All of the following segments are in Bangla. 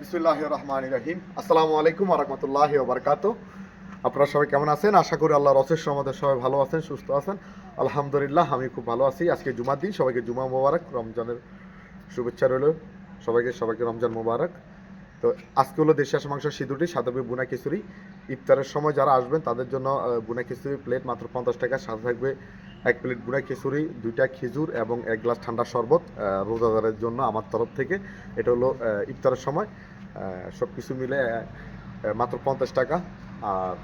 বিসমিল্লাহির রহমানির রহিম। আসসালামু আলাইকুম ওয়া রাহমাতুল্লাহি ওয়া বারাকাতুহু। আপনারা সবাই কেমন আছেন? আশা করি আল্লাহর অশেষ রহমতে সবাই ভালো আছেন, সুস্থ আছেন। আলহামদুলিল্লাহ আমি খুব ভালো আছি। আজকে জুমার দিন, সবাইকে জুমা মোবারক, রমজানের শুভেচ্ছা রইল। সবাইকে রমজান মোবারক। তো আজকে হলো দেশি হাঁসের মাংস সিঁদুরটি, সাথে থাকবে বুনা খিচুড়ি। ইফতারের সময় যারা আসবেন তাদের জন্য বুনা খিচুড়ি প্লেট মাত্র 50 টাকা, সাথে থাকবে 1 প্লেট বুনা খিচুড়ি, 2টা খেজুর এবং 1 গ্লাস ঠান্ডা শরবত রোজাদারের জন্য আমার তরফ থেকে। এটা হলো ইফতারের সময় সব কিছু মিলে মাত্র 50 টাকা। আর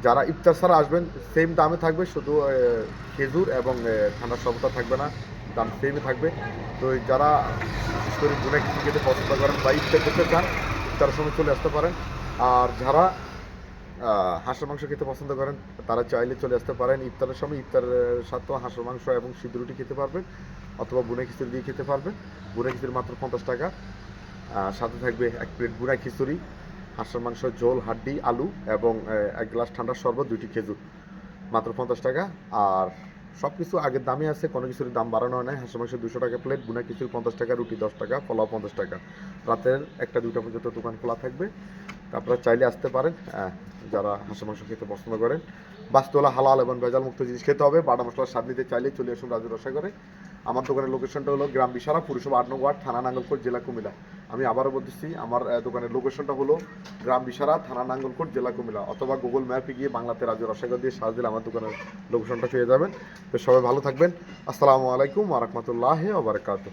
যারা ইফতার ছাড়া আসবেন সেম দামে থাকবে, শুধু খেজুর এবং ঠান্ডা শরবতটা থাকবে না, দাম সেমই থাকবে। তো যারা বিশেষ করে বুনা খিচুড়ি খেতে পছন্দ করেন বা ইফতার করতে চান, ইফতারের সময় চলে আসতে পারেন। আর যারা হাঁসের মাংস খেতে পছন্দ করেন তারা চাইলে চলে আসতে পারেন ইফতারের সময়। ইফতারের সাথেও হাঁসের মাংস এবং সিদ্ধ রুটি খেতে পারবেন, অথবা বুনা খিচুড়ি দিয়ে খেতে পারবেন। বুনা খিচুড়ি মাত্র 50 টাকা। সাথে থাকবে 1 প্লেট বুনা খিচুড়ি, হাঁসের মাংস ঝোল, হাড্ডি, আলু এবং 1 গ্লাস ঠান্ডা শরবত, 2টি খেজুর, মাত্র 50 টাকা। আর সব কিছু আগের দামই আছে, কোনো কিছুর দাম বাড়ানো হয় নাই। হাঁসের মাংস 200 টাকা প্লেট, বুনা খিচুড়ি 50 টাকা, রুটি 10 টাকা, পোলাও 50 টাকা। রাতের 1টা-2টা পর্যন্ত দোকান খোলা থাকবে। আপনারা চাইলে আসতে পারেন যারা হাঁসের মাংস খেতে পছন্দ করেন। বাস্তলা হালাল এবং ভেজাল মুক্ত জিনিস খেতে হবে। বাটা মশলার স্বাদ নিতে চাইলে চলে আসুন রাজু রসাগরে। আমার দোকানের লোকেশনটা হলো গ্রাম বিশারা, পুরসভা 8 নং ওয়ার্ড, থানা নাঙ্গলকোট, জেলা কুমিল্লা। আমি আবারও বলতেছি, আমার দোকানের লোকেশনটা হলো গ্রাম বিশারা, থানা নাঙ্গলকোট, জেলা কুমিল্লা। অথবা গুগল ম্যাপে গিয়ে বাংলাতে রাজু রসাগর দিয়ে সার্চ দিলে আমার দোকানের লোকেশনটা পেয়ে যাবেন। তো সবাই ভালো থাকবেন। আসসালামু আলাইকুম ওয়া রাহমাতুল্লাহি ওয়া বারাকাতুহু।